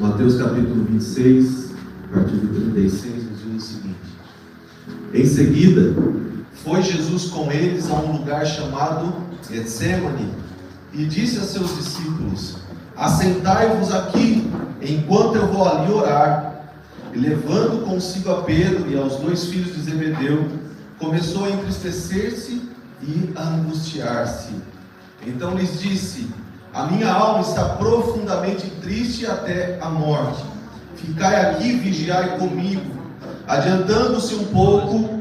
Mateus capítulo 26, versículo 36, nos diz o seguinte: em seguida, foi Jesus com eles a um lugar chamado Getsêmani e disse a seus discípulos: assentai-vos aqui, enquanto eu vou ali orar. E levando consigo a Pedro e aos 2 filhos de Zebedeu, começou a entristecer-se e a angustiar-se. Então lhes disse: a minha alma está profundamente triste até a morte. Ficai aqui e vigiai comigo. Adiantando-se um pouco,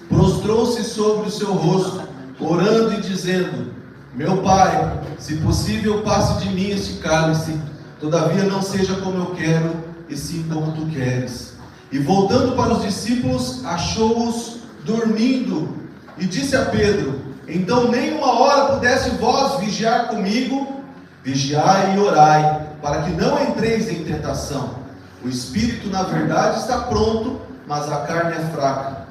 prostrou-se sobre o seu rosto, orando e dizendo: meu Pai, se possível, passe de mim este cálice, todavia não seja como eu quero, e sim como tu queres. E voltando para os discípulos, achou-os dormindo, e disse a Pedro: então nem uma hora pudesse vós vigiar comigo? Vigiai e orai, para que não entreis em tentação. O espírito na verdade está pronto, mas a carne é fraca.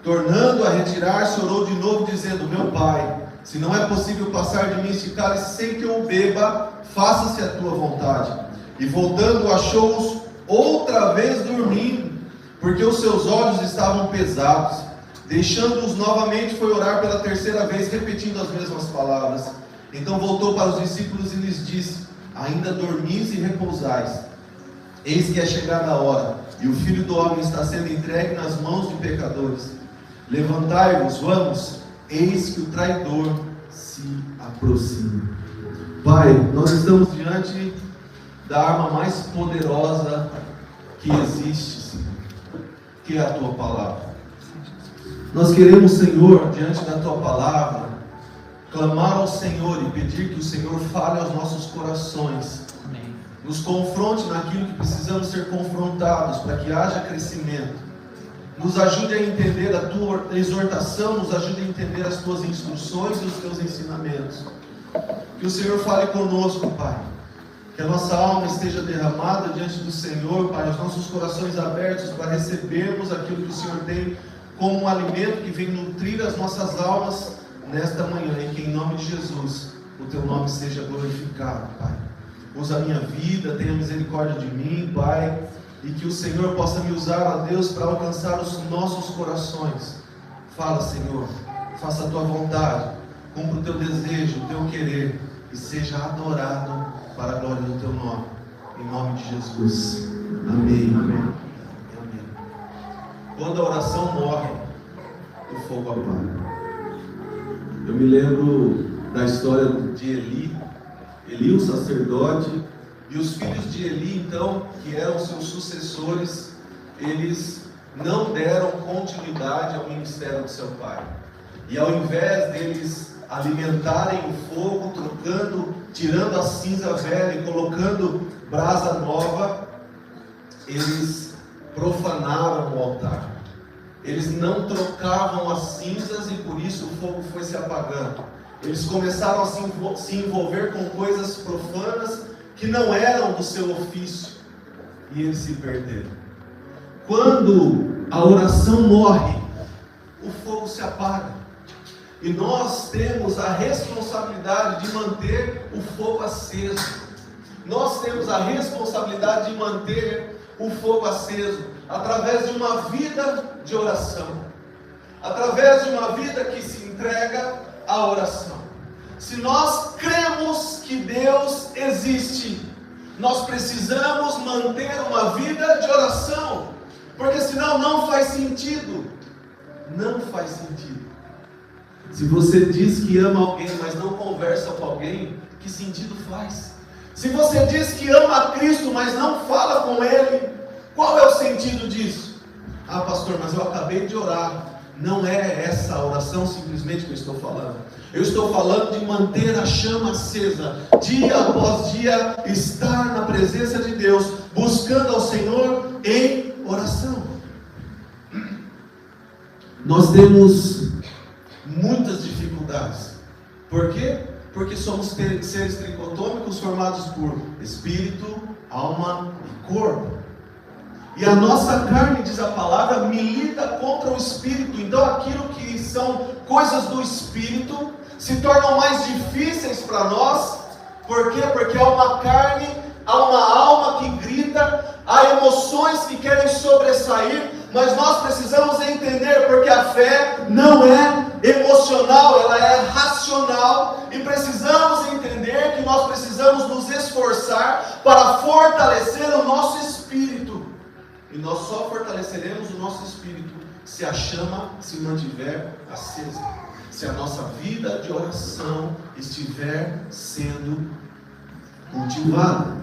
Tornando a retirar-se, orou de novo, dizendo: meu Pai, se não é possível passar de mim este cálice sem que eu o beba, faça-se a tua vontade. E voltando, achou-os outra vez dormindo, porque os seus olhos estavam pesados. Deixando-os novamente, foi orar pela 3ª vez, repetindo as mesmas palavras. Então voltou para os discípulos e lhes disse: ainda dormis e repousais? Eis que é chegada a hora, e o Filho do Homem está sendo entregue nas mãos de pecadores. Levantai-vos, vamos, eis que o traidor se aproxima. Pai, nós estamos diante da arma mais poderosa que existe, Senhor, que é a Tua Palavra. Nós queremos, Senhor, diante da Tua Palavra, clamar ao Senhor e pedir que o Senhor fale aos nossos corações. Amém. Nos confronte naquilo que precisamos ser confrontados, para que haja crescimento. Nos ajude a entender a Tua exortação, nos ajude a entender as Tuas instruções e os Teus ensinamentos. Que o Senhor fale conosco, Pai. Que a nossa alma esteja derramada diante do Senhor, Pai, os nossos corações abertos para recebermos aquilo que o Senhor tem como um alimento que vem nutrir as nossas almas nesta manhã, e que em nome de Jesus o Teu nome seja glorificado, Pai. Usa a minha vida, tenha misericórdia de mim, Pai, e que o Senhor possa me usar, ó Deus, para alcançar os nossos corações. Fala, Senhor, faça a Tua vontade, cumpra o Teu desejo, o Teu querer, e seja adorado para a glória do Teu nome, em nome de Jesus. Amém. Amém. Amém. Quando a oração morre, o fogo apaga. Eu me lembro da história de Eli, o sacerdote, e os filhos de Eli, então, que eram seus sucessores, eles não deram continuidade ao ministério do seu pai. E ao invés deles alimentarem o fogo, tirando a cinza velha e colocando brasa nova, eles profanaram o altar. Eles não trocavam as cinzas e por isso o fogo foi se apagando. Eles começaram a se envolver com coisas profanas que não eram do seu ofício, e eles se perderam. Quando a oração morre, o fogo se apaga. E nós temos a responsabilidade de manter o fogo aceso. Nós temos a responsabilidade de manter o fogo aceso através de uma vida de oração, através de uma vida que se entrega à oração. Se nós cremos que Deus existe, nós precisamos manter uma vida de oração, porque senão não faz sentido. Não faz sentido. Se você diz que ama alguém, mas não conversa com alguém, que sentido faz? Se você diz que ama a Cristo, mas não fala com Ele, qual é o sentido disso? Ah, pastor, mas eu acabei de orar. Não é essa oração simplesmente que eu estou falando. Eu estou falando de manter a chama acesa, dia após dia, estar na presença de Deus, buscando ao Senhor em oração. Nós temos muitas dificuldades. Por quê? Porque somos seres tricotômicos formados por espírito, alma e corpo. E a nossa carne, diz a palavra, milita contra o espírito. Então aquilo que são coisas do espírito se tornam mais difíceis para nós. Por quê? Porque há uma carne, há uma alma que para fortalecer o nosso espírito. E nós só fortaleceremos o nosso espírito se a chama se mantiver acesa, se a nossa vida de oração estiver sendo cultivada.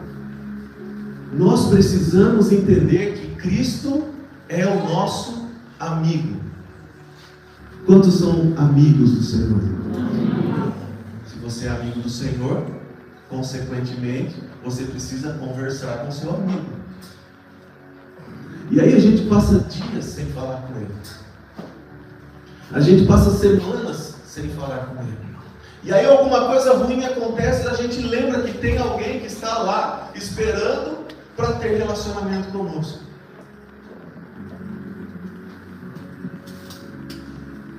Nós precisamos entender que Cristo é o nosso amigo. Quantos são amigos do Senhor? Se você é amigo do Senhor, consequentemente, você precisa conversar com seu amigo. E aí a gente passa dias sem falar com ele. A gente passa semanas sem falar com ele. E aí alguma coisa ruim acontece e a gente lembra que tem alguém que está lá esperando para ter relacionamento conosco.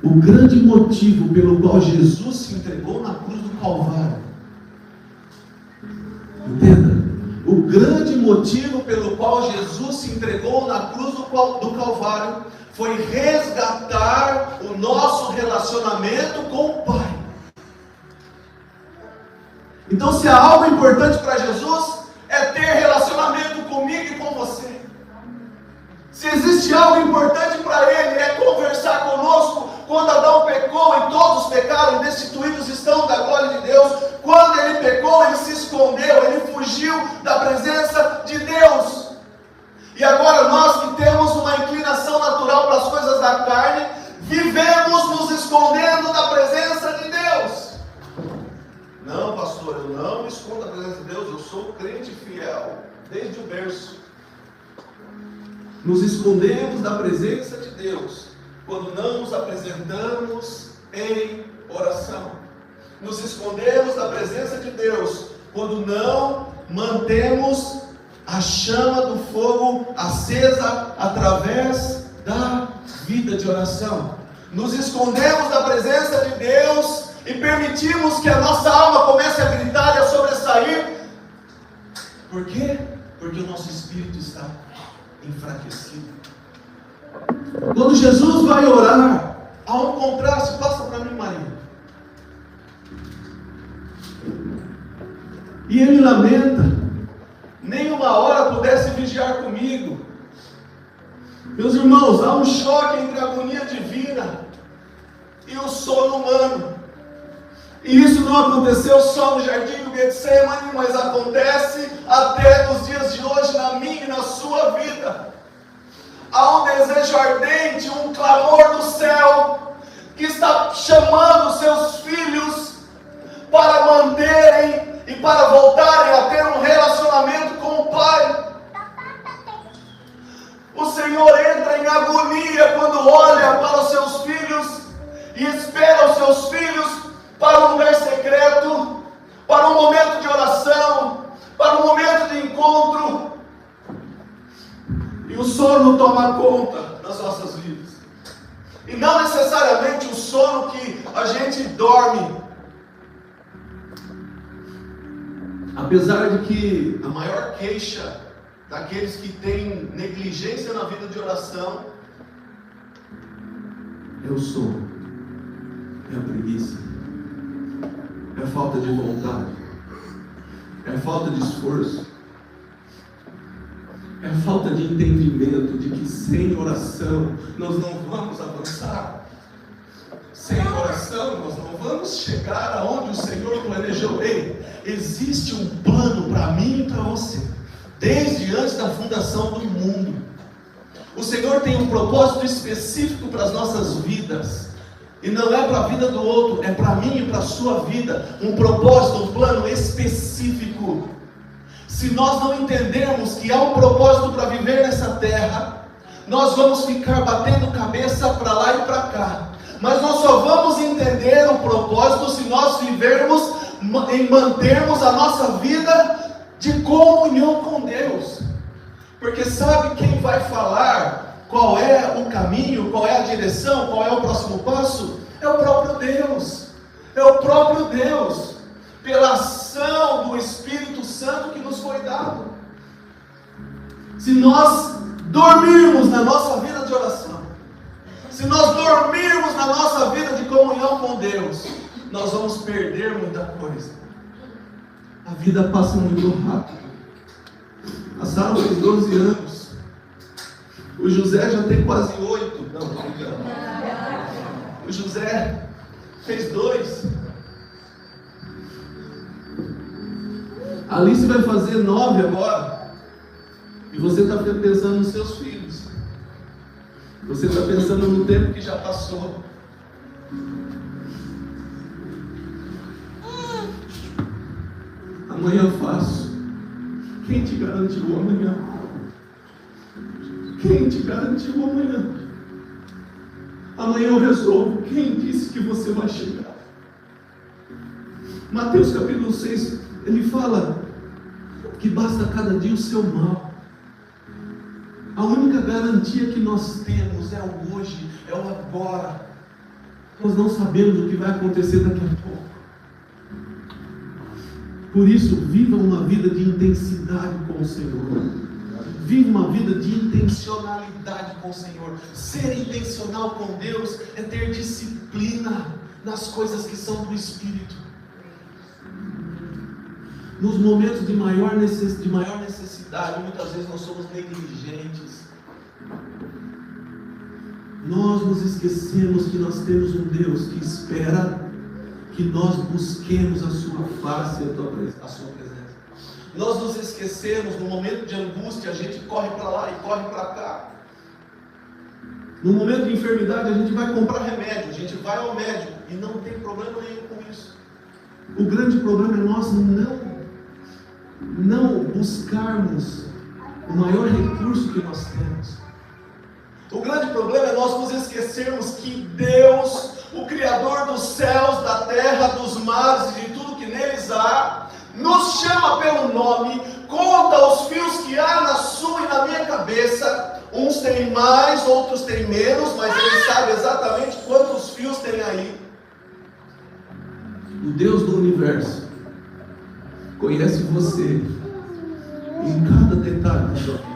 O grande motivo pelo qual Jesus se entregou na cruz do Calvário, entenda, o grande motivo pelo qual Jesus se entregou na cruz do Calvário foi resgatar o nosso relacionamento com o Pai. Então, se há algo importante para Jesus, é ter relacionamento comigo e com você. Se existe algo importante para Ele, é conversar conosco. Quando Adão pecou e todos pecaram, destituídos estão da glória de Deus. Quando ele pecou, ele se escondeu, ele fugiu da presença de Deus. E agora nós que temos uma inclinação natural para as coisas da carne, vivemos nos escondendo da presença de Deus. Não, pastor, eu não me escondo da presença de Deus, eu sou crente fiel, desde o berço. Nos escondemos da presença de Deus quando não nos apresentamos em oração. Nos escondemos da presença de Deus quando não mantemos a chama do fogo acesa através da vida de oração. Nos escondemos da presença de Deus e permitimos que a nossa alma comece a gritar e a sobressair. Por quê? Porque o nosso espírito está enfraquecido. Quando Jesus vai orar, há um contraste. Passa para mim, Maria. E ele lamenta: nem uma hora pudesse vigiar comigo. Meus irmãos, há um choque entre a agonia divina e o sono humano. E isso não aconteceu só no jardim do Getsemane, mas acontece até nos dias de hoje, na minha e na sua vida. Há um desejo ardente, um clamor do céu, que está chamando seus filhos para manterem e para voltarem a ter um relacionamento com o Pai. O Senhor entra em agonia quando olha para os seus filhos e espera os seus filhos para um lugar secreto, para um momento de oração, para um momento de encontro. E o sono toma conta das nossas vidas. E não necessariamente o sono que a gente dorme. Apesar de que a maior queixa daqueles que têm negligência na vida de oração é o sono, é a preguiça, é a falta de vontade, é a falta de esforço, é a falta de entendimento de que sem oração nós não vamos avançar. Sem oração nós não vamos chegar aonde o Senhor planejou. Ei, existe um plano para mim e para você, desde antes da fundação do mundo. O Senhor tem um propósito específico para as nossas vidas. E não é para a vida do outro, é para mim e para a sua vida. Um propósito, um plano específico. Se nós não entendermos que há um propósito para viver nessa terra, nós vamos ficar batendo cabeça para lá e para cá. Mas nós só vamos entender o propósito se nós vivermos e mantermos a nossa vida de comunhão com Deus. Porque sabe quem vai falar qual é o caminho, qual é a direção, qual é o próximo passo? É o próprio Deus. É o próprio Deus, pela ação do Espírito Santo que nos foi dado. Se nós dormirmos na nossa vida de oração, se nós dormirmos na nossa vida de comunhão com Deus, nós vamos perder muita coisa. A vida passa muito rápido. Sara fez 12 anos. O José já tem quase 8. Não, tô brincando. O José fez 2. A Alice vai fazer 9 agora. E você está pensando nos seus filhos. Você está pensando no tempo que já passou. Amanhã eu faço. Quem te garantiu o amanhã? Quem te garantiu o amanhã? Amanhã eu resolvo. Quem disse que você vai chegar? Mateus capítulo 6, ele fala que basta cada dia o seu mal. A única garantia que nós temos é o hoje, é o agora. Nós não sabemos o que vai acontecer daqui a pouco. Por isso, viva uma vida de intensidade com o Senhor. Viva uma vida de intencionalidade com o Senhor. Ser intencional com Deus é ter disciplina nas coisas que são do Espírito. Nos momentos de maior necessidade, muitas vezes nós somos negligentes. Nós nos esquecemos que nós temos um Deus que espera que nós busquemos a sua face, a sua presença. Nós nos esquecemos, no momento de angústia, a gente corre para lá e corre para cá. No momento de enfermidade, a gente vai comprar remédio, a gente vai ao médico, e não tem problema nenhum com isso. O grande problema é nós não buscarmos o maior recurso que nós temos. O grande problema é nós nos esquecermos que Deus, o Criador dos céus, da terra, dos mares e de tudo que neles há, nos chama pelo nome, conta os fios que há na sua e na minha cabeça. Uns têm mais, outros têm menos, mas Ele sabe exatamente quantos fios tem aí. O Deus do universo conhece você em cada detalhe da sua vida.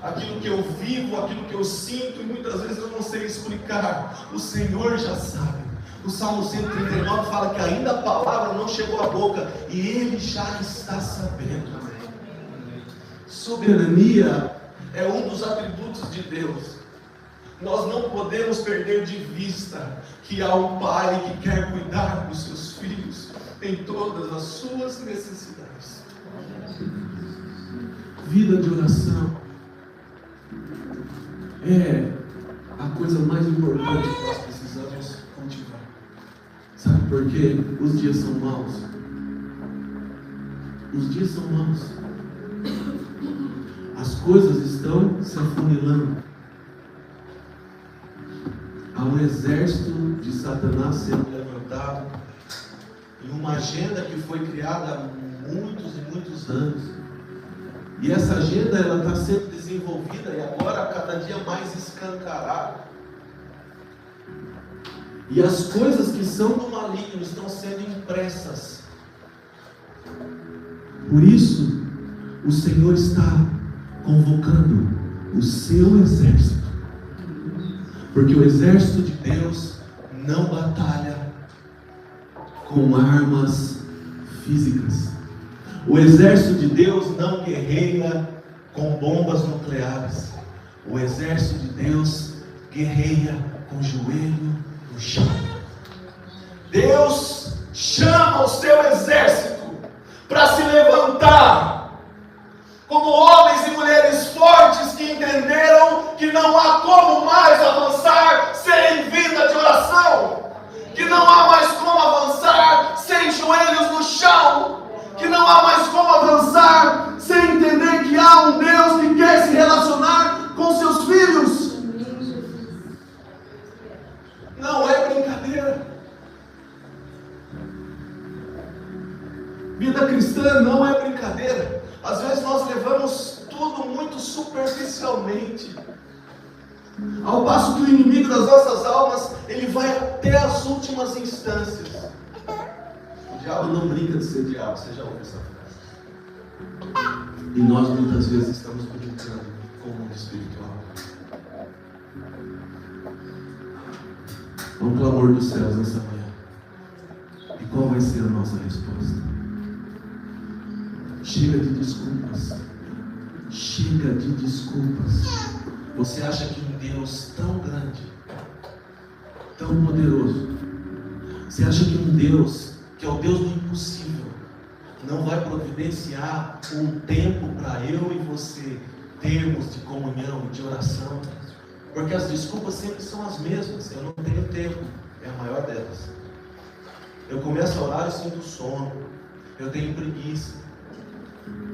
Aquilo que eu vivo, aquilo que eu sinto, e muitas vezes eu não sei explicar, o Senhor já sabe. O Salmo 139 fala que ainda a palavra não chegou à boca, e Ele já está sabendo. Soberania é um dos atributos de Deus. Nós não podemos perder de vista que há um Pai que quer cuidar dos seus filhos em todas as suas necessidades. Vida de oração é a coisa mais importante que nós precisamos cultivar. Sabe por quê? Os dias são maus. Os dias são maus. As coisas estão se afunilando. Há um exército de Satanás sendo levantado em uma agenda que foi criada há muitos e muitos anos. E essa agenda ela está sendo desenvolvida e agora cada dia mais escancarada. E as coisas que são do maligno estão sendo impressas. Por isso, o Senhor está convocando o seu exército. Porque o exército de Deus não batalha com armas físicas. O exército de Deus não guerreia com bombas nucleares. O exército de Deus guerreia com o joelho no chão. Deus chama o seu exército para se levantar como homens e mulheres fortes que entenderam que não há como mais avançar sem vida de oração, que não há mais como avançar sem joelhos no chão, que não há mais como avançar sem entender que há um Deus que quer se relacionar com seus filhos. Não é brincadeira. Vida cristã não é brincadeira. Às vezes nós levamos tudo muito superficialmente, ao passo que o inimigo das nossas almas, ele vai até as últimas instâncias. O diabo não brinca de ser diabo, você já ouviu essa frase? E nós muitas vezes estamos brincando com o mundo espiritual. É um clamor dos céus nessa manhã. E qual vai ser a nossa resposta? Chega de desculpas. Chega de desculpas. Você acha que um Deus tão grande, tão poderoso, você acha que um Deus, que é o Deus do impossível, não vai providenciar um tempo para eu e você termos de comunhão, de oração? Porque as desculpas sempre são as mesmas. Eu não tenho tempo, é a maior delas. Eu começo a orar e sinto sono, eu tenho preguiça.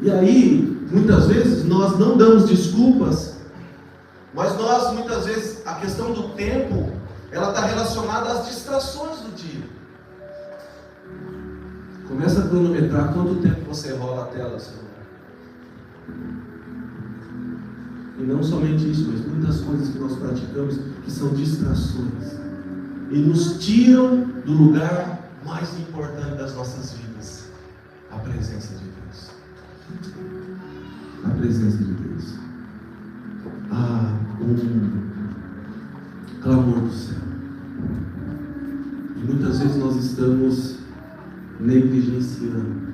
E aí, muitas vezes, nós não damos desculpas, mas nós, muitas vezes, a questão do tempo, ela está relacionada às distrações do dia. Começa a cronometrar quanto tempo você rola a tela do celular. E não somente isso, mas muitas coisas que nós praticamos que são distrações e nos tiram do lugar mais importante das nossas vidas, a presença de Deus. A presença de Deus. Há um clamor do céu. E muitas vezes nós estamos negligenciando.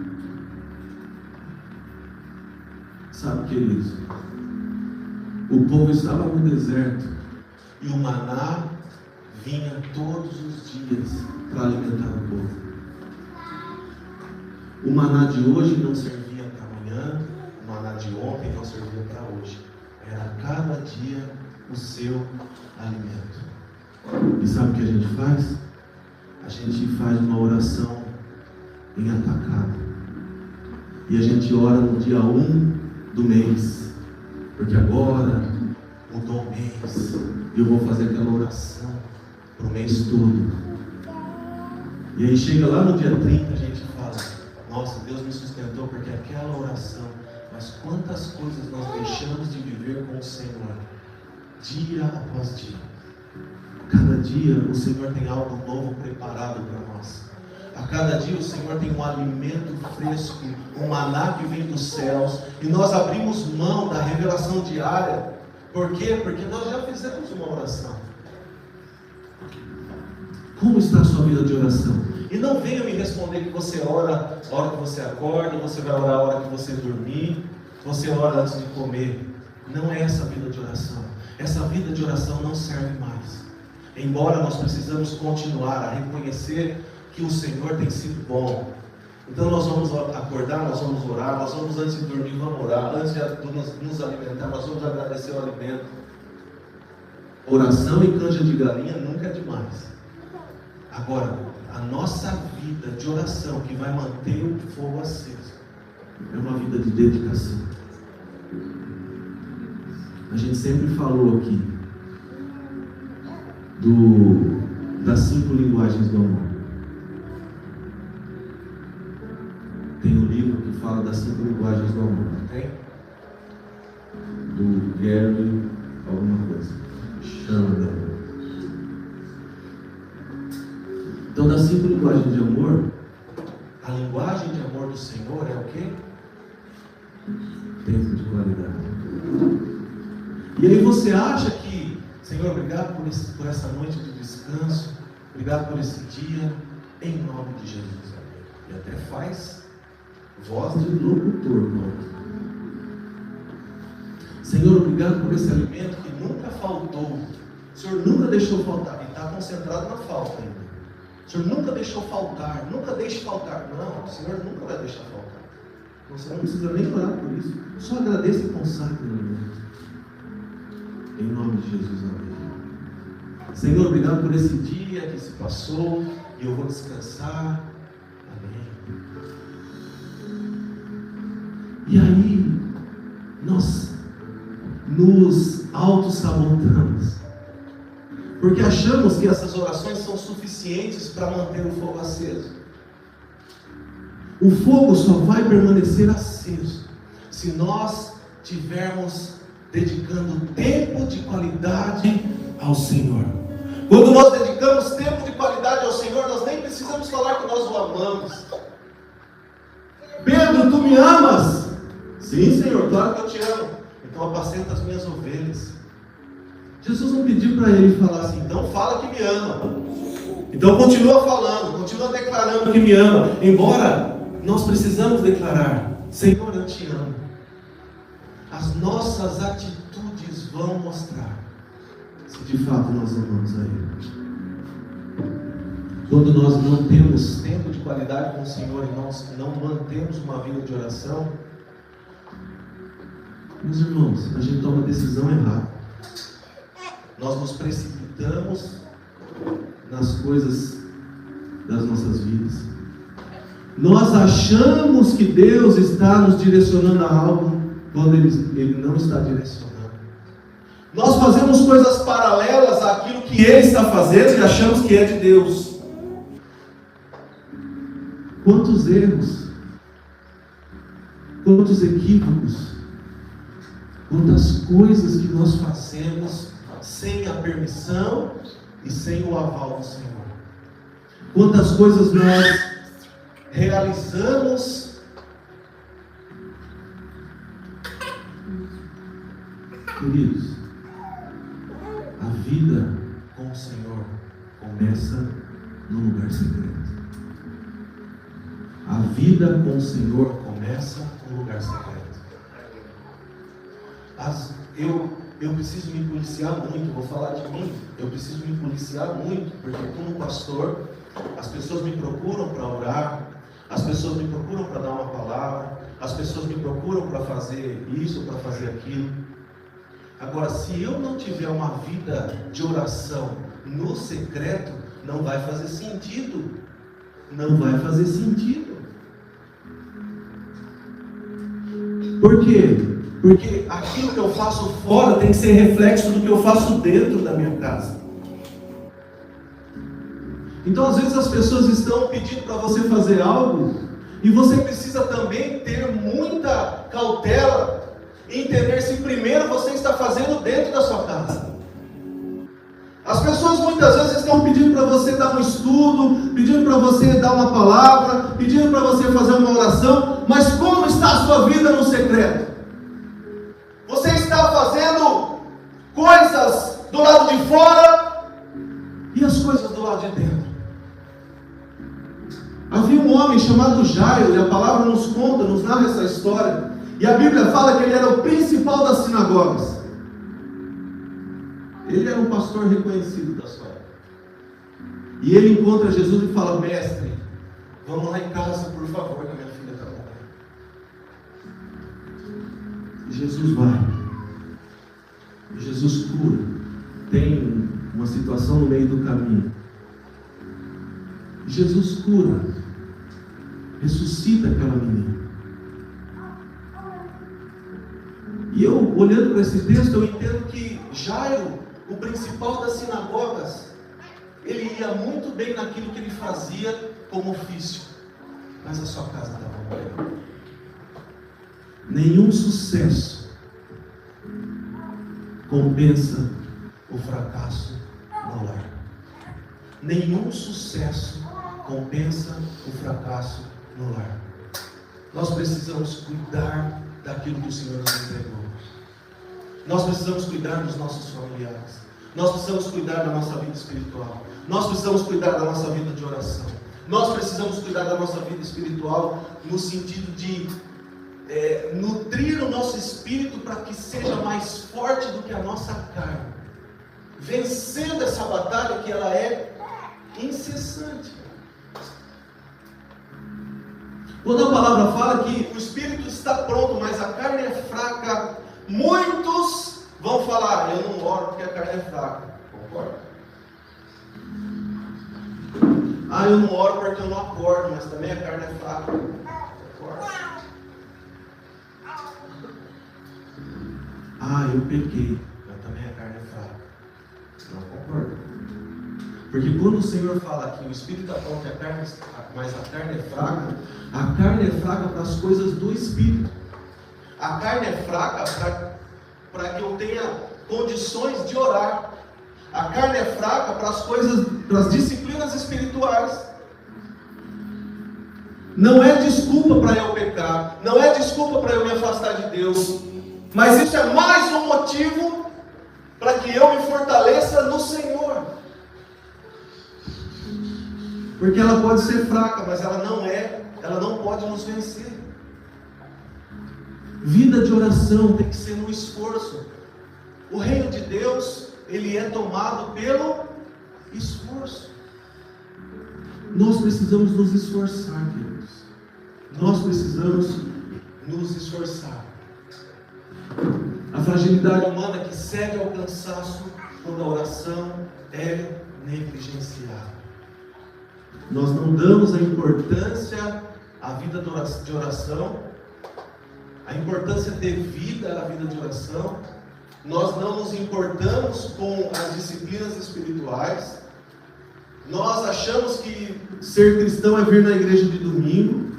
Sabe, queridos? O povo estava no deserto e o maná vinha todos os dias para alimentar o povo. O maná de hoje não servia para amanhã, o maná de ontem não servia para hoje. Era cada dia o seu alimento. E sabe o que a gente faz? A gente faz uma oração em atacado. E a gente ora no dia 1 do mês. Porque agora mudou o mês. E eu vou fazer aquela oração para o mês todo. E aí chega lá no dia 30, a gente fala: nossa, Deus me sustentou porque aquela oração. Mas quantas coisas nós deixamos de viver com o Senhor, dia após dia. Cada dia o Senhor tem algo novo preparado para nós. A cada dia o Senhor tem um alimento fresco, um maná que vem dos céus, e nós abrimos mão da revelação diária. Por quê? Porque nós já fizemos uma oração. Como está a sua vida de oração? E não venha me responder que você ora a hora que você acorda, você vai orar a hora que você dormir, você ora antes de comer. Não é essa vida de oração. Essa vida de oração não serve mais. Embora nós precisamos continuar a reconhecer que o Senhor tem sido bom. Então nós vamos acordar, nós vamos orar, nós vamos antes de dormir, vamos orar, antes de nos alimentar, nós vamos agradecer o alimento. Oração e canja de galinha nunca é demais. Agora, a nossa vida de oração que vai manter o fogo aceso é uma vida de dedicação. A gente sempre falou aqui das 5 linguagens do amor. Tem um livro que fala das 5 linguagens do amor, não tem? Do Gary alguma coisa. Chama. Então, das 5 linguagens de amor, a linguagem de amor do Senhor é o quê? Tempo de qualidade. E aí você acha que, Senhor, obrigado por essa noite de descanso, obrigado por esse dia, em nome de Jesus. E até faz voz de locutor, irmão. Senhor, obrigado por esse alimento que nunca faltou. O Senhor nunca deixou faltar. E está concentrado na falta ainda. O Senhor nunca deixou faltar. Nunca deixe faltar. Não, o Senhor nunca vai deixar faltar. Você não precisa nem orar por isso. Só agradeça e consagre o alimento. Em nome de Jesus, amém. Senhor, obrigado por esse dia que se passou. E eu vou descansar. Amém. E aí, nós nos auto-sabotamos, porque achamos que essas orações são suficientes para manter o fogo aceso. O fogo só vai permanecer aceso se nós tivermos dedicando tempo de qualidade ao Senhor. Quando nós dedicamos tempo de qualidade ao Senhor, nós nem precisamos falar que nós o amamos. Pedro, tu me amas? Sim, Senhor, claro que eu te amo. Então apacenta as minhas ovelhas. Jesus não pediu para ele falar assim: então fala que me ama. Então continua falando, continua declarando que me ama. Embora nós precisamos declarar: Senhor, eu te amo. as nossas atitudes vão mostrar se de fato nós amamos a Ele. Quando nós não temos tempo de qualidade com o Senhor e nós não mantemos uma vida de oração, meus irmãos, a gente toma a decisão errada. Nós nos precipitamos nas coisas das nossas vidas. Nós achamos que Deus está nos direcionando a algo quando Ele não está direcionando. Nós fazemos coisas paralelas àquilo que Ele está fazendo e achamos que é de Deus. Quantos erros, quantos equívocos, quantas coisas que nós fazemos sem a permissão e sem o aval do Senhor. Quantas coisas nós realizamos queridos, a vida com o Senhor começa no lugar secreto. A vida com o Senhor começa no lugar secreto. Eu preciso me policiar muito, vou falar de mim, eu preciso me policiar muito, porque como pastor, as pessoas me procuram para orar, as pessoas me procuram para dar uma palavra, as pessoas me procuram para fazer isso, para fazer aquilo. Agora, se eu não tiver uma vida de oração no secreto, não vai fazer sentido. Não vai fazer sentido. Por quê? Porque aquilo que eu faço fora tem que ser reflexo do que eu faço dentro da minha casa. Então, às vezes as pessoas estão pedindo para você fazer algo e você precisa também ter muita cautela e entender se primeiro você está fazendo dentro da sua casa. As pessoas muitas vezes estão pedindo para você dar um estudo, pedindo para você dar uma palavra, pedindo para você fazer uma oração, mas como está a sua vida no secreto? Você está fazendo coisas do lado de fora e as coisas do lado de dentro. Havia um homem chamado Jairo, e a palavra nos conta, nos narra essa história, e a Bíblia fala que ele era o principal das sinagogas. Ele era um pastor reconhecido da sua época. E ele encontra Jesus e fala: mestre, vamos lá em casa, por favor, que a minha filha está morrendo. E Jesus vai. E Jesus cura. Tem uma situação no meio do caminho. E Jesus cura. Ressuscita aquela menina. E eu, olhando para esse texto, eu entendo que Jairo, o principal das sinagogas, ele ia muito bem naquilo que ele fazia como ofício, mas a sua casa estava morrendo. Nenhum sucesso compensa o fracasso no lar. Nenhum sucesso compensa o fracasso no lar. Nós precisamos cuidar daquilo que o Senhor nos entregou. Nós precisamos cuidar dos nossos familiares. Nós precisamos cuidar da nossa vida espiritual. Nós precisamos cuidar da nossa vida de oração. Nós precisamos cuidar da nossa vida espiritual no sentido de nutrir o nosso espírito para que seja mais forte do que a nossa carne, vencendo essa batalha que ela é incessante. Quando a palavra fala que o espírito está pronto, mas a carne é fraca, muitos vão falar: eu não oro porque a carne é fraca. Concordo? Eu não oro porque eu não acordo, mas também a carne é fraca. Concordo? Eu pequei, mas também a carne é fraca. Não concordo. Porque quando o Senhor fala que o espírito está pronto, mas a carne é fraca para as coisas do espírito. A carne é fraca para que eu tenha condições de orar. A carne é fraca para as coisas, para as disciplinas espirituais. Não é desculpa para eu pecar, não é desculpa para eu me afastar de Deus, mas isso é mais um motivo para que eu me fortaleça no Senhor. Porque ela pode ser fraca, mas ela não pode nos vencer. Vida de oração tem que ser no esforço. O reino de Deus, ele é tomado pelo esforço. Nós precisamos nos esforçar, queridos. Nós precisamos nos esforçar. A fragilidade humana que cede ao cansaço quando a oração é negligenciada. Nós não damos a importância à vida de oração, a importância devida à vida de oração. Nós não nos importamos com as disciplinas espirituais. Nós achamos que ser cristão é vir na igreja de domingo.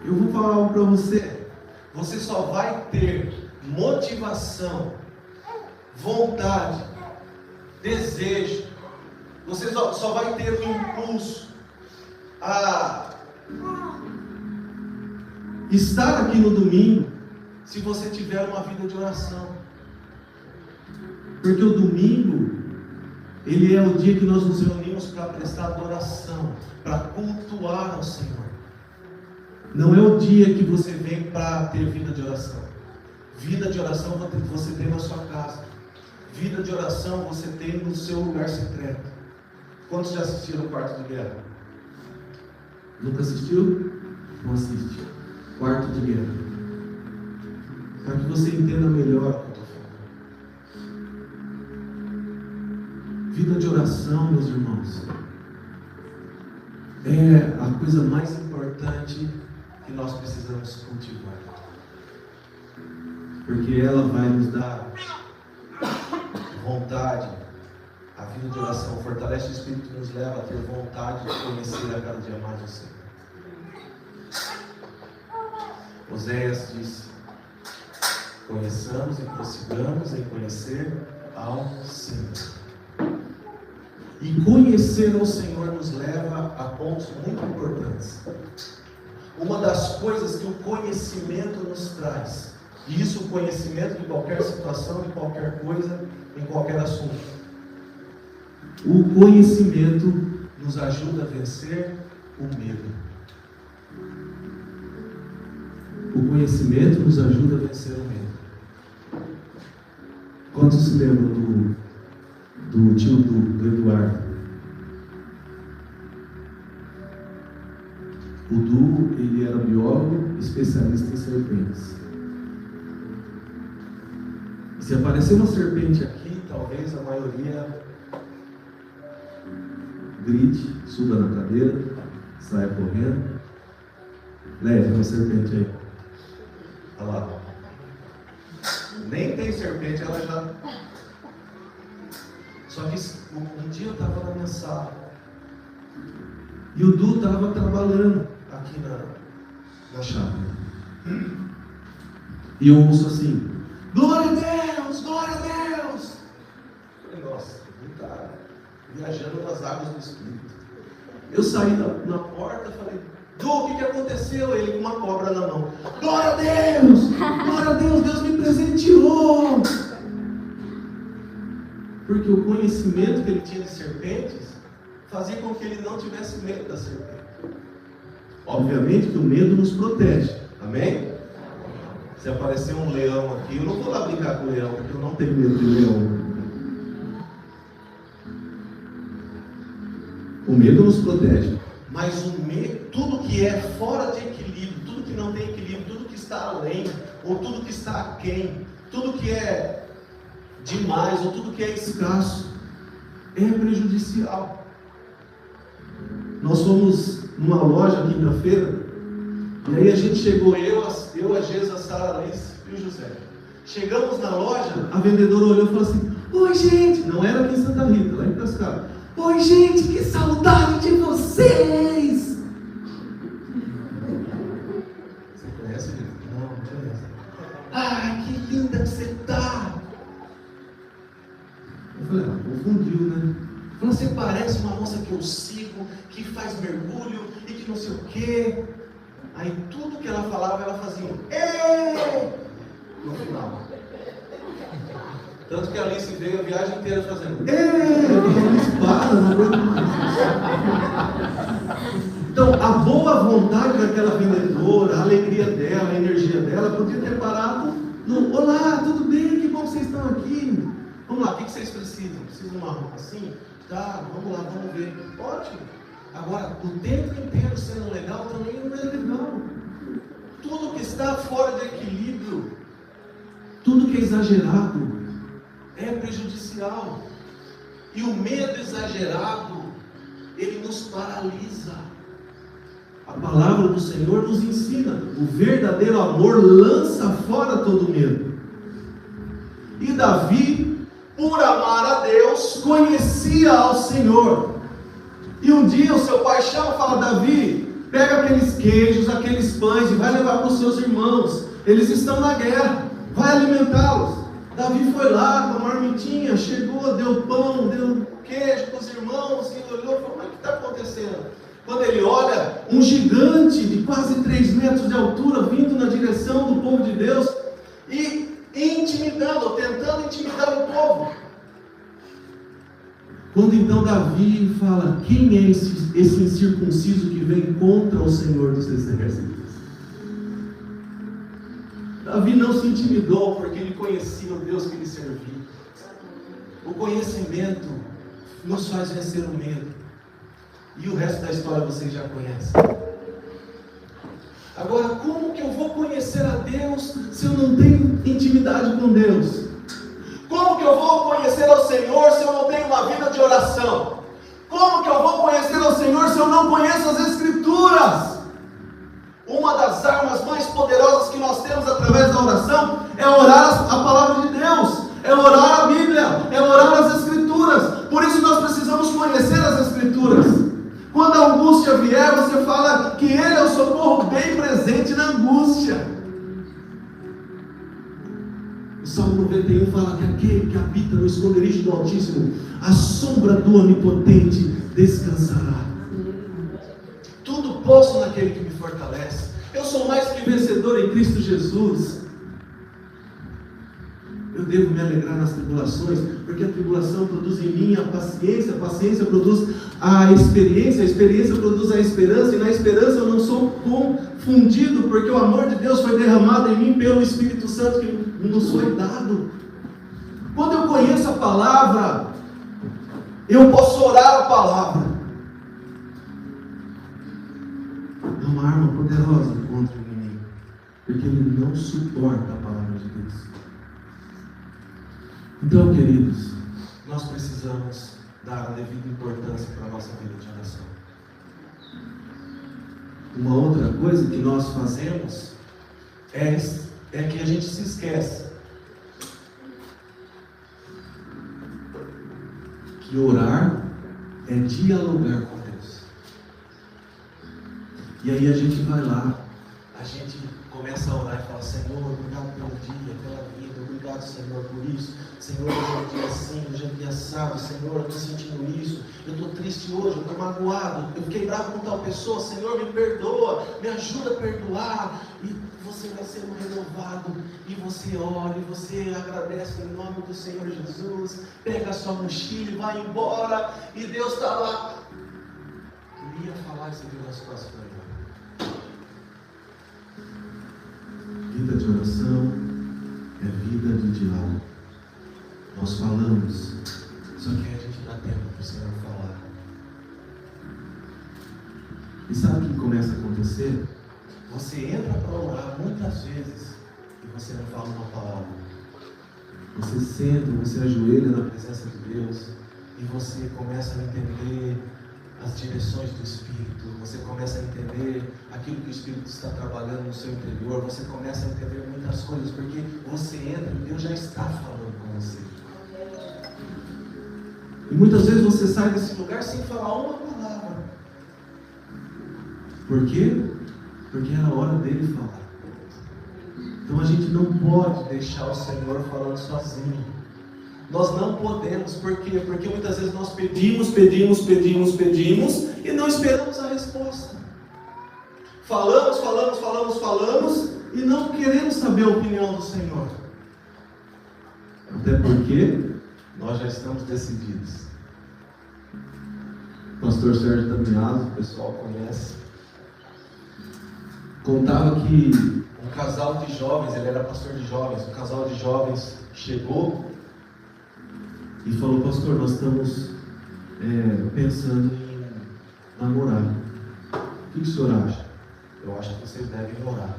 Eu vou falar algo para você. Você só vai ter motivação, vontade, desejo. Você só vai ter o impulso a estar aqui no domingo se você tiver uma vida de oração. Porque o domingo, ele é o dia que nós nos reunimos para prestar adoração, para cultuar ao Senhor. Não é o dia que você vem para ter vida de oração. Vida de oração você tem na sua casa. Vida de oração você tem no seu lugar secreto. Quantos já assistiram o Quarto de Guerra? Nunca assistiu? Não assiste. Quarto de Guerra. Para que você entenda melhor o que eu estou falando. Vida de oração, meus irmãos, é a coisa mais importante que nós precisamos cultivar. Porque ela vai nos dar vontade. A vida de oração fortalece o Espírito e nos leva a ter vontade de conhecer a cada dia mais o Senhor. Oséias disse: conheçamos e prossigamos em conhecer ao Senhor. E conhecer ao Senhor nos leva a pontos muito importantes. Uma das coisas que o conhecimento nos traz, e isso o conhecimento de qualquer situação, de qualquer coisa, em qualquer assunto. O conhecimento nos ajuda a vencer o medo. O conhecimento nos ajuda a vencer o medo. Quantos se lembram do tio do Eduardo? O Du, ele era biólogo, especialista em serpentes. E se aparecer uma serpente aqui, talvez a maioria grite, suba na cadeira, saia correndo. Leve uma serpente aí. Olha lá. Nem tem serpente, ela já... Só que um dia eu estava na minha sala e o Du estava trabalhando aqui na chácara. E eu ouço assim: glória a Deus, glória a Deus. Eu falei: nossa, ele está viajando nas águas do Espírito. Eu saí na porta e falei: Du, o que aconteceu? Ele com uma cobra na mão. Glória a Deus! Glória a Deus! Deus me presenteou! Porque o conhecimento que ele tinha de serpentes fazia com que ele não tivesse medo da serpente. Obviamente que o medo nos protege. Amém? Se aparecer um leão aqui, eu não vou lá brincar com o leão, porque eu não tenho medo de leão. O medo nos protege. Mas o medo, tudo que é fora de equilíbrio, tudo que não tem equilíbrio, tudo que está além, ou tudo que está aquém, tudo que é demais, ou tudo que é escasso, é prejudicial. Nós fomos numa loja quinta-feira, e aí a gente chegou, eu, a Gesa, a Sara, a Alice e o José. Chegamos na loja, a vendedora olhou e falou assim: oi gente, não era aqui em Santa Rita, lá em Piracicaba. Oi gente, que saudade de vocês! Você conhece ele? Não conhece. Ai, que linda que você está! Eu falei: confundiu, né? Falou: você parece uma moça que eu sigo, que faz mergulho e que não sei o quê. Aí tudo que ela falava, ela fazia "ê!" no final. Tanto que a Alice veio a viagem inteira fazendo não aguento mais. Então, a boa vontade daquela vendedora, a alegria dela, a energia dela, podia ter parado no: olá, tudo bem? Que bom que vocês estão aqui. Vamos lá, o que vocês precisam? Precisam de uma roupa assim? Tá, vamos lá, vamos ver. Ótimo. Agora, o tempo inteiro sendo legal também não é legal. Tudo que está fora de equilíbrio, tudo que é exagerado, é prejudicial. E o medo exagerado, ele nos paralisa. A palavra do Senhor nos ensina: o verdadeiro amor lança fora todo medo. E Davi, por amar a Deus, conhecia ao Senhor. E um dia o seu pai chama e fala: Davi, pega aqueles queijos, aqueles pães e vai levar para os seus irmãos. Eles estão na guerra, vai alimentá-los. Davi foi lá com a marmitinha, chegou, deu pão, deu queijo para os irmãos, e olhou e falou: mas o que está acontecendo? Quando ele olha, um gigante de quase 3 metros de altura vindo na direção do povo de Deus e intimidando, tentando intimidar o povo. Quando então Davi fala: quem é esse incircunciso que vem contra o Senhor dos exércitos? Davi não se intimidou, porque ele conhecia o Deus que ele servia. O conhecimento nos faz vencer o medo. E o resto da história vocês já conhecem. Agora, como que eu vou conhecer a Deus se eu não tenho intimidade com Deus? Como que eu vou conhecer ao Senhor se eu não tenho uma vida de oração? Como que eu vou conhecer ao Senhor se eu não conheço as Escrituras? Uma das armas mais poderosas que nós temos através da oração é orar a palavra de Deus, é orar a Bíblia, é orar as Escrituras. Por isso nós precisamos conhecer as Escrituras. Quando a angústia vier, você fala que Ele é o socorro bem presente na angústia. O Salmo 91 fala que aquele que habita no esconderijo do Altíssimo, a sombra do Onipotente descansará. Tudo posso naquele que me fortalece. Eu sou mais que vencedor em Cristo Jesus. Eu devo me alegrar nas tribulações, porque a tribulação produz em mim a paciência produz a experiência produz a esperança, e na esperança eu não sou confundido, porque o amor de Deus foi derramado em mim pelo Espírito Santo que nos foi dado. Quando eu conheço a palavra, eu posso orar a palavra. É uma arma poderosa contra o inimigo, porque ele não suporta a palavra de Deus. Então, queridos, nós precisamos dar a devida importância para a nossa vida de oração. Uma outra coisa que nós fazemos é que a gente se esquece que orar é dialogar com Deus. E aí a gente vai lá, a gente começa a orar e fala: Senhor, obrigado pelo dia, pela vida, obrigado, Senhor, por isso. Senhor, hoje é um dia assim, hoje é um dia assado. Senhor, eu estou sentindo isso, eu estou triste hoje, eu estou magoado, eu fiquei bravo com tal pessoa. Senhor, me perdoa, me ajuda a perdoar. E você vai sendo renovado, e você ora, e você agradece em nome do Senhor Jesus, pega a sua mochila e vai embora, e Deus está lá. Eu ia falar isso aqui nas costas para ele. Vida de oração é vida de diálogo. Nós falamos, só que a gente dá tempo para o Senhor falar. E sabe o que começa a acontecer? Você entra para orar muitas vezes e você não fala uma palavra. Você senta, você ajoelha na presença de Deus e você começa a entender as direções do Espírito. Você começa a entender aquilo que o Espírito está trabalhando no seu interior. Você começa a entender muitas coisas, porque você entra e Deus já está falando com você. E muitas vezes você sai desse lugar sem falar uma palavra. Por quê? Porque era a hora dele falar. Então a gente não pode deixar o Senhor falando sozinho. Nós não podemos. Por quê? Porque muitas vezes nós pedimos e não esperamos a resposta. Falamos e não queremos saber a opinião do Senhor. Até porque nós já estamos decididos. O pastor Sérgio Damiado, o pessoal conhece, contava que um casal de jovens, ele era pastor de jovens, o casal de jovens chegou e falou: pastor, nós estamos pensando em namorar. O que o senhor acha? Eu acho que vocês devem orar.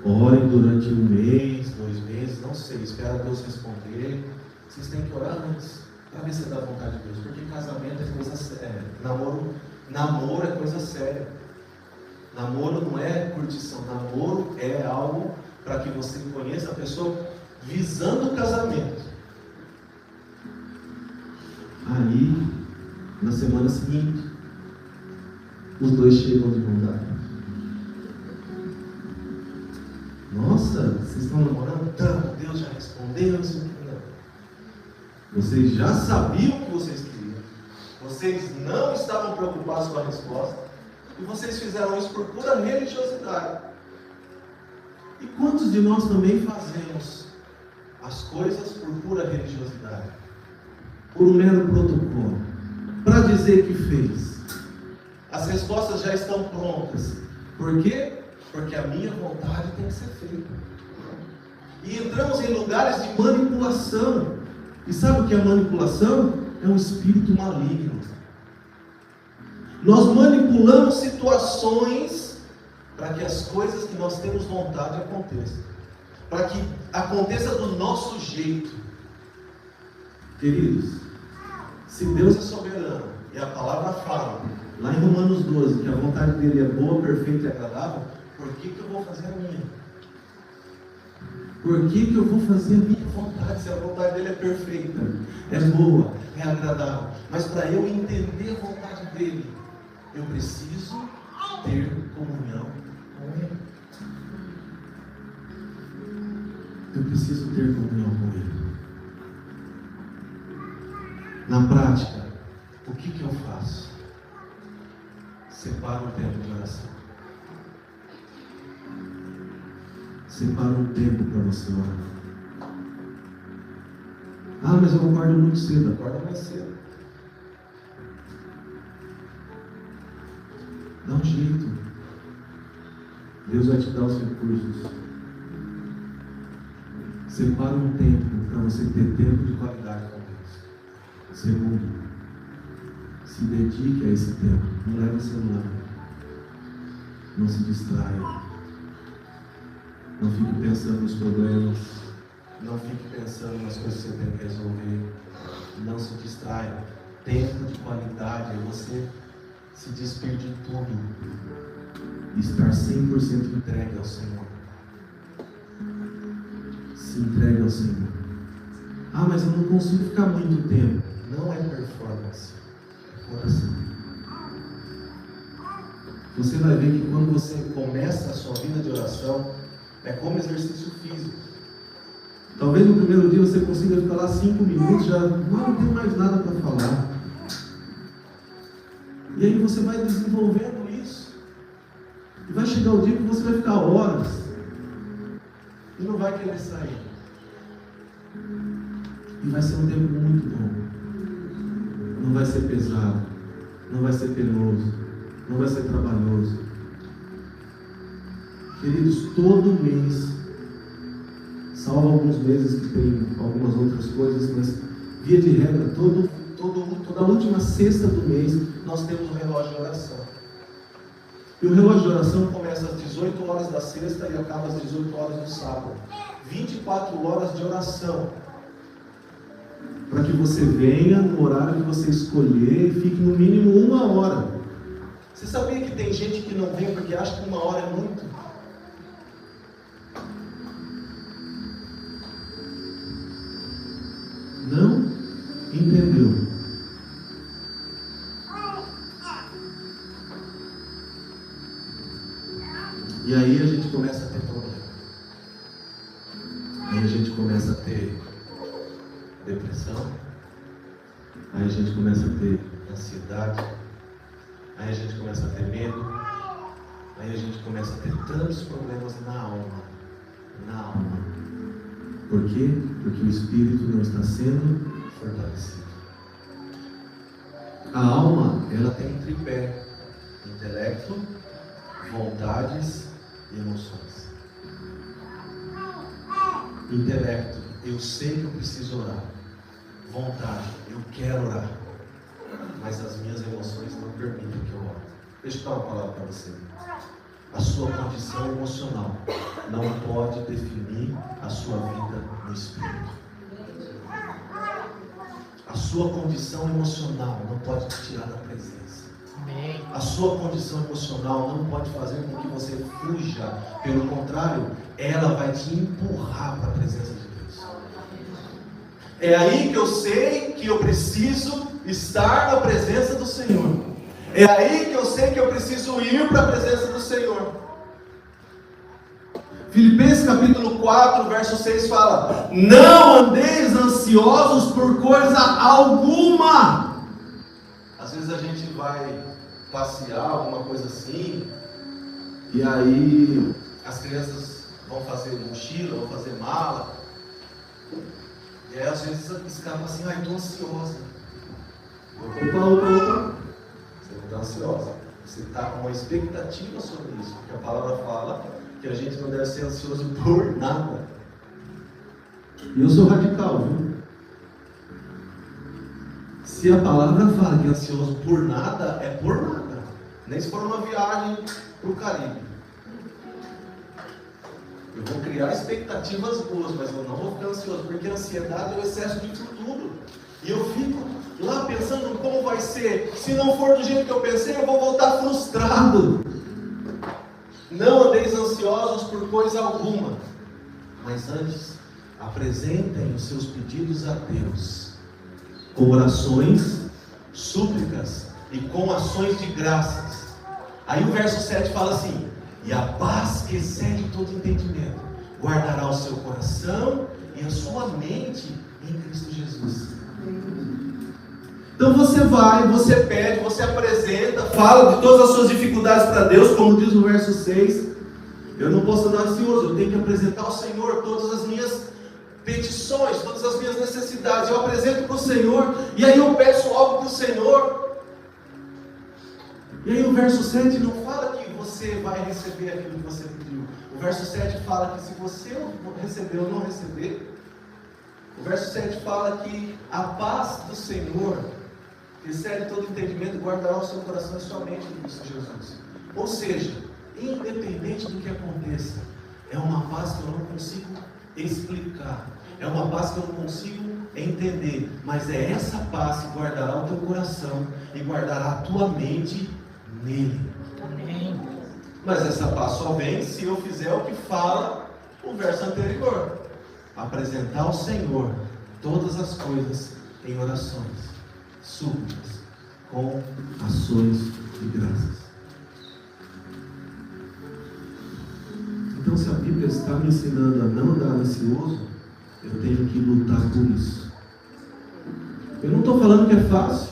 Orem durante 1 mês, 2 meses, não sei, espera Deus responder. Vocês têm que orar antes, para ver se é da vontade de Deus, porque casamento é coisa séria, namoro é coisa séria. Namoro não é curtição, namoro é algo para que você conheça a pessoa visando o casamento. Aí, na semana seguinte, os dois chegam de vontade. Nossa, vocês estão namorando? Tanto, Deus já respondeu, isso aqui não. Vocês já sabiam o que vocês queriam. Vocês não estavam preocupados com a resposta. E vocês fizeram isso por pura religiosidade. E quantos de nós também fazemos as coisas por pura religiosidade? Por um mero protocolo, para dizer que fez. As respostas já estão prontas. Por quê? Porque a minha vontade tem que ser feita. E entramos em lugares de manipulação. E sabe o que é manipulação? É um espírito maligno. Nós manipulamos situações para que as coisas que nós temos vontade aconteçam. Para que aconteça do nosso jeito. Queridos, se Deus é soberano e a palavra fala, lá em Romanos 12, que a vontade dele é boa, perfeita e agradável, por que eu vou fazer a minha? Por que eu vou fazer a minha vontade, se a vontade dele é perfeita, é boa, é agradável? Mas para eu entender a vontade dele, eu preciso ter comunhão com ele. Eu preciso ter comunhão com ele. Na prática, o que eu faço? Separo o tempo de oração. Separa um tempo para você orar. Ah, mas eu acordo muito cedo. Acorda mais cedo. Dá um jeito. Deus vai te dar os recursos. Separa um tempo para você ter tempo de qualidade com Deus. Segundo, se dedique a esse tempo. Não leve o celular. Não se distraia. Não fique pensando nos problemas. Não fique pensando nas coisas que você tem que resolver. Não se distraia. Tempo de qualidade é você se despir de tudo. Estar 100% entregue ao Senhor. Se entregue ao Senhor. Ah, mas eu não consigo ficar muito tempo. Não é performance. É coração. Você vai ver que quando você começa a sua vida de oração, é como exercício físico. Talvez no primeiro dia você consiga ficar lá 5 minutos, já não tem mais nada para falar. E aí você vai desenvolvendo isso. E vai chegar o dia que você vai ficar horas. E não vai querer sair. E vai ser um tempo muito bom. Não vai ser pesado. Não vai ser penoso. Não vai ser trabalhoso. Queridos, todo mês, salvo alguns meses que tem algumas outras coisas, mas via de regra, toda a última sexta do mês, nós temos um relógio de oração. E o relógio de oração começa às 18 horas da sexta e acaba às 18 horas do sábado. 24 horas de oração. Para que você venha no horário que você escolher e fique no mínimo 1 hora. Você sabia que tem gente que não vem porque acha que 1 hora é muito? Não entendeu. E aí a gente começa a ter problema. Aí a gente começa a ter depressão. Aí a gente começa a ter ansiedade. Aí a gente começa a ter medo. Aí a gente começa a ter tantos problemas na alma. Na alma. Por quê? Porque o espírito não está sendo fortalecido. A alma, ela tem um tripé: intelecto, vontades e emoções. Intelecto, eu sei que eu preciso orar. Vontade, eu quero orar. Mas as minhas emoções não permitem que eu ore. Deixa eu dar uma palavra para você. A sua condição emocional não pode definir a sua vida no Espírito. A sua condição emocional não pode te tirar da presença. A sua condição emocional não pode fazer com que você fuja. Pelo contrário, ela vai te empurrar para a presença de Deus. É aí que eu sei que eu preciso estar na presença do Senhor. É aí que eu sei que eu preciso ir para a presença do Senhor. Filipenses capítulo 4, verso 6 fala: não andeis ansiosos por coisa alguma. Às vezes a gente vai passear, alguma coisa assim, e aí as crianças vão fazer mochila, vão fazer mala, e aí às vezes escapa assim: ai, estou ansiosa. Opa. Você não está ansiosa, você está com uma expectativa sobre isso, porque a palavra fala que a gente não deve ser ansioso por nada. E eu sou radical, viu? Se a palavra fala que é ansioso por nada, é por nada. Nem se for uma viagem para o Caribe. Eu vou criar expectativas boas, mas eu não vou ficar ansioso, porque a ansiedade é o excesso de tudo. E eu fico lá pensando como vai ser. Se não for do jeito que eu pensei, eu vou voltar frustrado. Não andeis ansiosos por coisa alguma, mas antes apresentem os seus pedidos a Deus com orações, súplicas e com ações de graças. Aí o verso 7 fala assim: e a paz que excede todo entendimento guardará o seu coração e a sua mente em Cristo Jesus. Então você vai, você pede, você apresenta, fala de todas as suas dificuldades para Deus, como diz o verso 6. Eu não posso andar ansioso, eu tenho que apresentar ao Senhor todas as minhas petições, todas as minhas necessidades. Eu apresento para o Senhor, e aí eu peço algo para o Senhor. E aí o verso 7 não fala que você vai receber aquilo que você pediu. O verso 7 fala que se você receber ou não receber, o verso 7 fala que a paz do Senhor, que excede todo entendimento, guardará o seu coração e sua mente em Cristo Jesus. Ou seja, independente do que aconteça, é uma paz que eu não consigo explicar, é uma paz que eu não consigo entender, mas é essa paz que guardará o teu coração e guardará a tua mente nele. Amém. Mas essa paz só vem se eu fizer o que fala o verso anterior: apresentar ao Senhor todas as coisas em orações, súplicas, com ações de graças. Então, se a Bíblia está me ensinando a não andar ansioso, eu tenho que lutar por isso. Eu não estou falando que é fácil,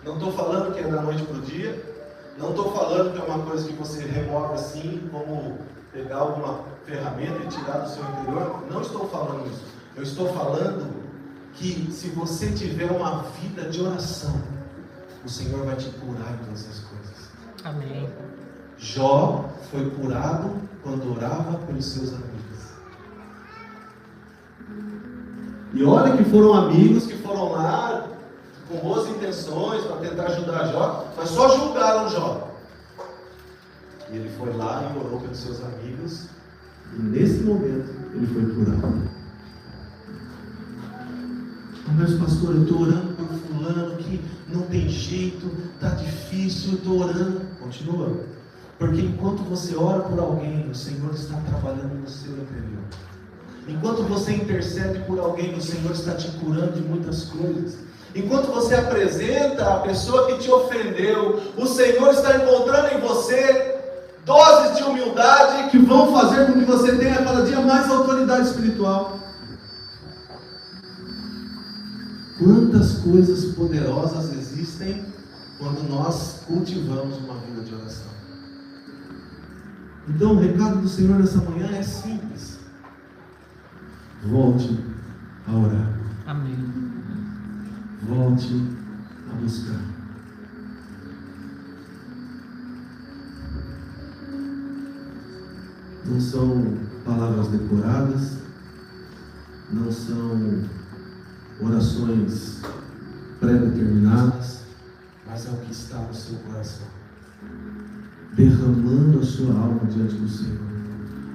não estou falando que é da noite para o dia, não estou falando que é uma coisa que você remove assim, como pegar alguma ferramenta e tirar do seu interior. Não estou falando isso. Eu estou falando que se você tiver uma vida de oração, o Senhor vai te curar em todas as coisas. Amém. Jó foi curado quando orava pelos seus amigos. E olha que foram amigos que foram lá com boas intenções para tentar ajudar Jó, mas só julgaram Jó. E ele foi lá e orou pelos seus amigos, e nesse momento ele foi curado. Mas pastor, eu estou orando por fulano que não tem jeito, está difícil, eu estou orando. Continua. Porque enquanto você ora por alguém, o Senhor está trabalhando no seu interior. Enquanto você intercede por alguém, o Senhor está te curando de muitas coisas. Enquanto você apresenta a pessoa que te ofendeu, o Senhor está encontrando em você doses de humildade que vão fazer com que você tenha cada dia mais autoridade espiritual. Quantas coisas poderosas existem quando nós cultivamos uma vida de oração. Então o recado do Senhor nessa manhã é simples: volte a orar. Amém. Volte a buscar. Não são palavras decoradas, não são orações pré-determinadas, mas é o que está no seu coração, derramando a sua alma diante do Senhor,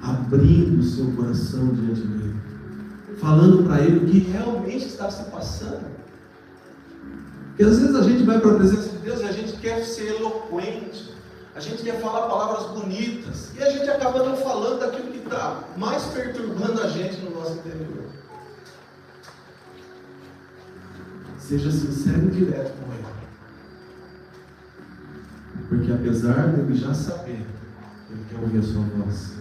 abrindo o seu coração diante dele, falando para ele o que realmente está se passando. Porque às vezes a gente vai para a presença de Deus e a gente quer ser eloquente, a gente quer falar palavras bonitas, e a gente acaba não falando daquilo que está mais perturbando a gente no nosso interior. Seja sincero e direto com ele. Porque apesar dele já saber, ele quer ouvir a sua voz,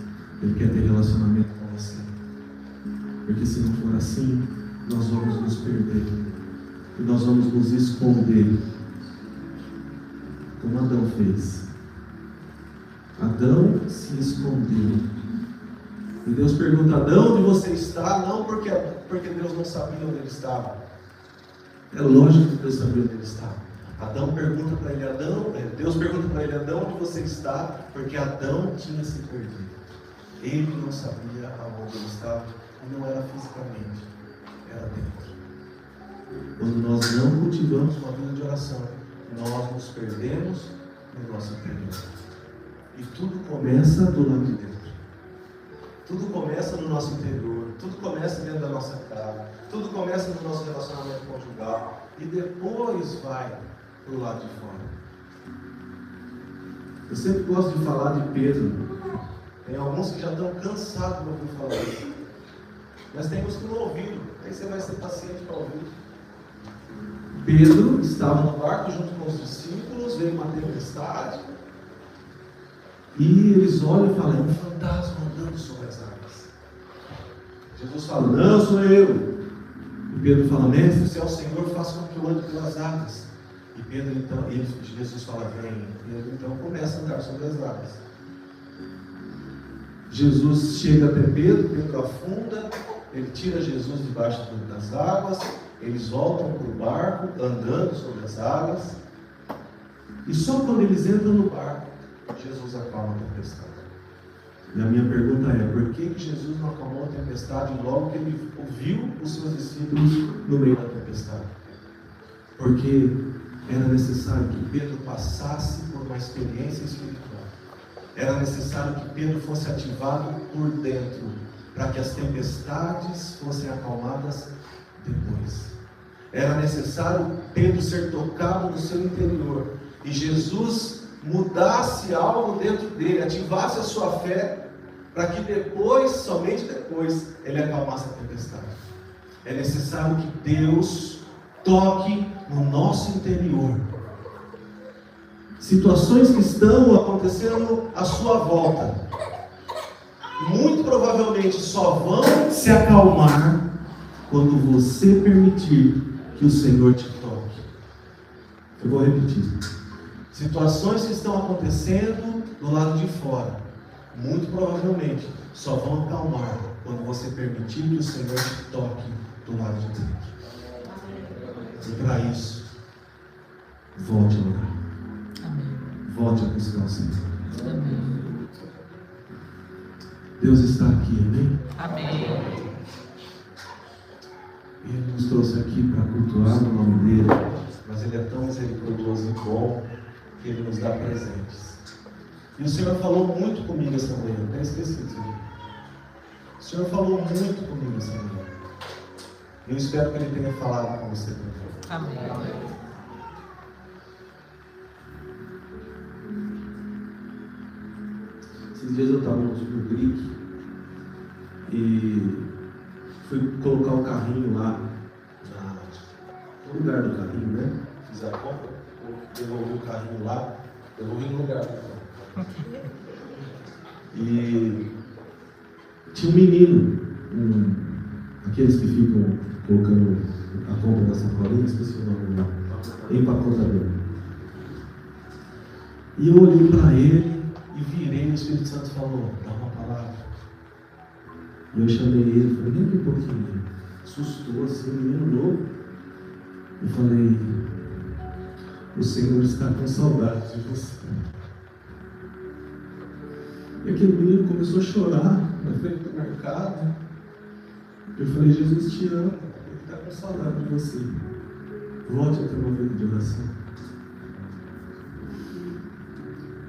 ele quer ter relacionamento com você. Porque se não for assim, nós vamos nos perder. E nós vamos nos esconder, como Adão fez. Adão se escondeu. E Deus pergunta: Adão, onde você está? Não porque Deus não sabia onde ele estava. É lógico que Deus sabia onde ele estava. Deus pergunta para ele: Adão, onde você está? Porque Adão tinha se perdido. Ele não sabia aonde ele estava, e não era fisicamente, era dentro. Quando nós não cultivamos uma vida de oração, nós nos perdemos no nosso interior. E tudo começa do lado de dentro. Tudo começa no nosso interior, tudo começa dentro da nossa casa, tudo começa no nosso relacionamento conjugal, e depois vai para o lado de fora. Eu sempre gosto de falar de Pedro. Tem alguns que já estão cansados de ouvir falar isso, mas tem uns que não ouviram. Aí você vai ser paciente para ouvir. Pedro estava no barco junto com os discípulos, veio uma tempestade, e eles olham e falam: é um fantasma andando sobre as águas. Jesus fala: não, sou eu. E Pedro fala: mestre, se é o Senhor, faça com que eu ande pelas águas. E Pedro então, Jesus fala: vem. E Pedro então começa a andar sobre as águas. Jesus chega até Pedro, Pedro afunda, ele tira Jesus debaixo das águas, eles voltam para o barco, andando sobre as águas, e só quando eles entram no barco, Jesus acalma a tempestade. E a minha pergunta é: por que Jesus não acalmou a tempestade logo que ele ouviu os seus discípulos no meio da tempestade? Porque era necessário que Pedro passasse por uma experiência espiritual. Era necessário que Pedro fosse ativado por dentro, para que as tempestades fossem acalmadas depois. Era necessário Pedro ser tocado no seu interior, e Jesus mudasse algo dentro dele, ativasse a sua fé, para que depois, somente depois, ele acalmasse a tempestade. É necessário que Deus toque no nosso interior. Situações que estão acontecendo à sua volta, muito provavelmente só vão se acalmar quando você permitir que o Senhor te toque. Eu vou repetir. Situações que estão acontecendo do lado de fora, muito provavelmente só vão acalmar quando você permitir que o Senhor te toque do lado de dentro. E para isso, volte a orar. Volte a buscar o Senhor. Amém. Deus está aqui, amém? Amém. Ele nos trouxe aqui para cultuar o nome dele, mas Ele é tão misericordioso e bom que Ele nos dá presentes. E o Senhor falou muito comigo essa manhã, eu até esqueci disso. O Senhor falou muito comigo essa manhã. Eu espero que Ele tenha falado com você também. Amém. Esses dias eu estava no Brick e fui colocar o carrinho lá no lugar do carrinho, né? Fiz a compra, devolvi o carrinho lá, devolvi no lugar do carro. E tinha um menino, aqueles que ficam colocando a compra da sacolinha, esqueci o nome lá, empacotador. E eu olhei para ele e virei, o Espírito Santo falou: dá uma palavra. E eu chamei ele, falei: vem aqui um pouquinho. Assustou assim, menino novo. Eu falei: o Senhor está com saudade de você. E aquele menino começou a chorar na frente do mercado. Eu falei, Jesus te ama, Ele está com saudade de você. Volte a ter uma vida de oração.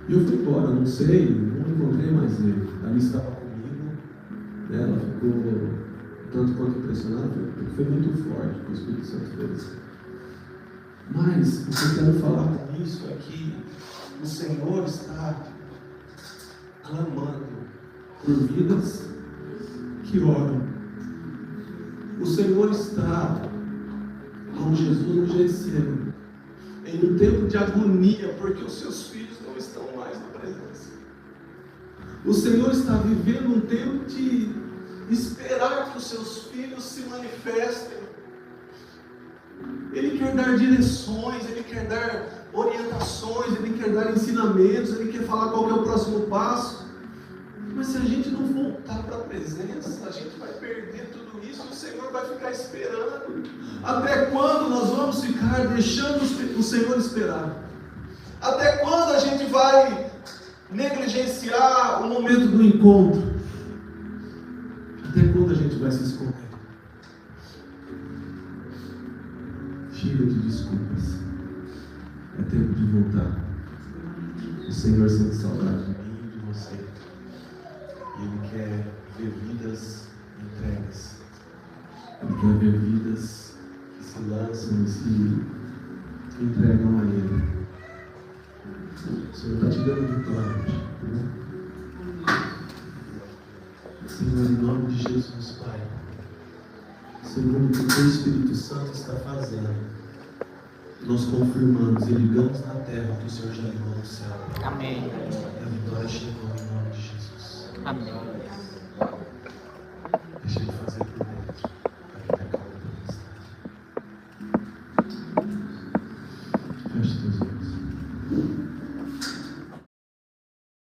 E eu fui embora, não sei, não encontrei mais ele. A Alice estava comigo, ela ficou tanto quanto impressionada, porque foi muito forte o que o Espírito Santo fez. Mas o que eu quero falar com isso é que o Senhor está clamando por vidas que oram. O Senhor está com Jesus no Getsemane, em um tempo de agonia, porque os seus filhos não estão mais na presença. O Senhor está vivendo um tempo de esperar que os seus filhos se manifestem. Ele quer dar direções, Ele quer dar orientações, Ele quer dar ensinamentos, Ele quer falar qual que é o próximo passo. Mas se a gente não voltar para a presença, a gente vai perder tudo isso e o Senhor vai ficar esperando. Até quando nós vamos ficar deixando o Senhor esperar? Até quando a gente vai negligenciar o momento do encontro? Até quando a gente vai se esconder? Chega de desculpas. É tempo de voltar. O Senhor sente saudade de mim e de você. E Ele quer ver vidas entregues. Ele quer ver vidas que se lançam e se entregam a Ele. O Senhor está te dando vitória hoje. Senhor, em nome de Jesus, Pai. Segundo o que o Teu Espírito Santo está fazendo, nós confirmamos e ligamos na terra o que o Senhor já ligou no céu. Amém. A vitória chegou em nome de Jesus. Amém.